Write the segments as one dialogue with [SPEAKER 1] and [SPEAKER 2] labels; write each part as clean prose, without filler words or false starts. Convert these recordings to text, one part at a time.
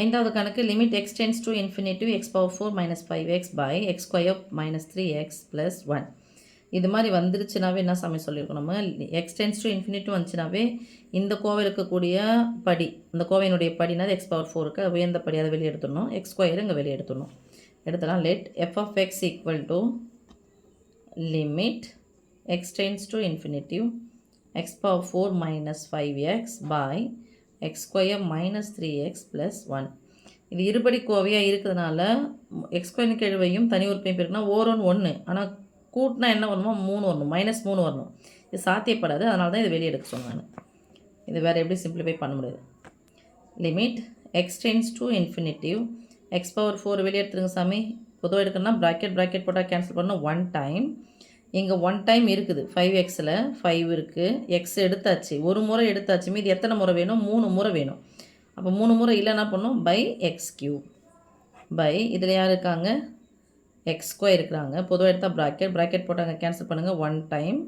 [SPEAKER 1] ஐந்தாவது கணக்கு limit x tends to infinity x power 4 minus 5x by x square minus 3x plus 1. இது மாதிரி வந்துருச்சுனாவே என்ன சமயம் சொல்லியிருக்கோம் நம்ம, எக்ஸ் டென்ஸ் டு இன்ஃபினிட்டி வந்துச்சுனாவே இந்த கோவை இருக்கக்கூடிய படி, இந்த கோவையினுடைய படினா எக்ஸ் பவர் 4க்கு உயர்ந்த படி அதை வெளியே எடுத்துடணும், எக்ஸ் ஸ்கொயர் இங்கே வெளியே எடுத்துடணும். எடுத்தலாம் let f of x equal to limit x tends to infinity x power 4 minus 5x by x square minus 3x plus 1. இது இருபடி கோவையாக இருக்கிறதுனால எக்ஸ் ஸ்கொயர் கெழுவையும் தனி உறுப்பையும் பிரிக்குன்னா ஓரோன்னு 1, ஆனால் கூட்டினா என்ன வரணுமோ 3 வரணும், -3 வரணும். இது சாத்தியப்படாது, அதனால தான் இது வெளியே எடுக்க சொன்னாங்க. இது வேறு எப்படி சிம்பிளிஃபை பண்ண முடியாது. Limit x tends to infinity x power 4 வெளியே எடுத்துருங்க சாமி. பொதுவாக எடுக்கணும்னா ப்ராக்கெட் போட்டால் கேன்சல் பண்ணால் 1 டைம். இங்கே 1 டைம் இருக்குது, 5xல் 5 இருக்குது, எக்ஸ் எடுத்தாச்சு, ஒரு முறை எடுத்தாச்சு, மீது எத்தனை முறை வேணும், 3 முறை வேணும். அப்போ 3 முறை இல்லை என்ன பண்ணும், பை எக்ஸ் கியூப் பை இதில் யார் இருக்காங்க, எக்ஸ் ஸ்கொயர் இருக்கிறாங்க. பொதுவாக எடுத்தால் ப்ராக்கெட் போட்டாங்க கேன்சல் பண்ணுங்கள் 1 டைம்.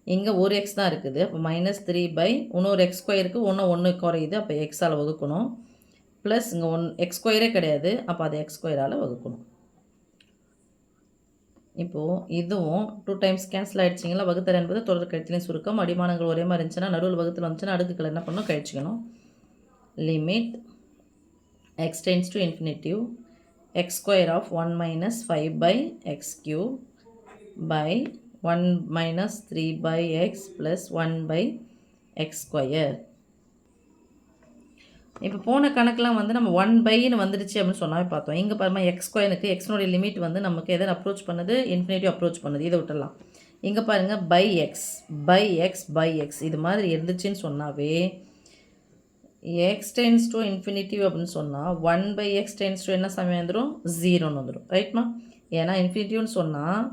[SPEAKER 1] இங்கே ஒரு எக்ஸ் தான் இருக்குது, அப்போ -3 பை இன்னொரு எக்ஸ் ஸ்கொயருக்கு ஒன்று குறையுது, அப்போ எக்ஸால் வகுக்கணும். ப்ளஸ் இங்கே எக்ஸ் ஸ்கொயரே கிடையாது, அப்போ அதை எக்ஸ் ஸ்கொயரால் வகுக்கணும். இப்போது இதுவும் 2 டைம்ஸ் கேன்சல் ஆகிடுச்சிங்களா. வகுத்தல் என்பது தொடர் கழித்தலின் சுருக்கம். அடிமானங்கள் ஒரே மாதிரி இருந்துச்சுன்னா நடுவில் வகுத்தில் வந்துச்சுன்னா அடுக்குகள் என்ன பண்ணணும், கழிச்சிக்கணும். Limit x tends to infinity x square of 1 minus 5 by x cube by 1 minus 3 by x plus 1 by x square. இப்போ போன கணக்கெலாம் வந்து நம்ம 1 பைன்னு வந்துடுச்சு அப்படின்னு சொன்னாவே பார்த்தோம். இங்கே பாருமா எக்ஸ் ஸ்கொயருக்கு எக்ஸ்னுடைய லிமிட் வந்து நமக்கு எதை அப்ரோச் பண்ணுது, இன்ஃபினிட்டி அப்ரோச் பண்ணுது. இதை விட்டுடலாம். இங்கே பாருங்கள் பை எக்ஸ் இது மாதிரி இருந்துச்சுன்னு சொன்னாவே எக்ஸ் டென்ஸ் டு இன்ஃபினிட்டி அப்படின்னு சொன்னால் 1 பை எக்ஸ் டென்ஸ் டு என்ன சமயம் வந்துடும், 0ன்னு வந்துடும். ரைட்மா? ஏன்னா இன்ஃபினிட்டிவ்னு சொன்னால்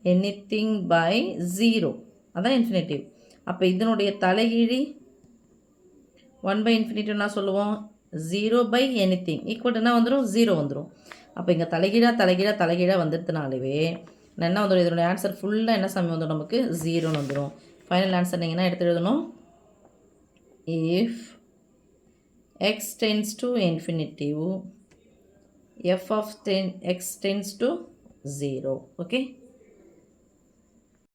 [SPEAKER 1] எனிதிங் பை 0 அதான் இன்ஃபினிட்டிவ். அப்போ இதனுடைய தலைகீழி 1 பை இன்ஃபினிட்டிவ்னா சொல்லுவோம் 0 பை எனிதிங் ஈக்குவல் என்ன வந்துடும், 0 வந்துடும். அப்போ இங்கே தலைகீழாக வந்துடுதுனாலே என்ன வந்துடும், இதனுடைய ஆன்சர் ஃபுல்லாக என்ன சமயம் வந்துடும், நமக்கு 0ன்னு வந்துடும். ஃபைனல் ஆன்சர் நீங்கள் என்ன எடுத்து எழுதணும், if x tends to infinitive F of x tends to 0. Okay.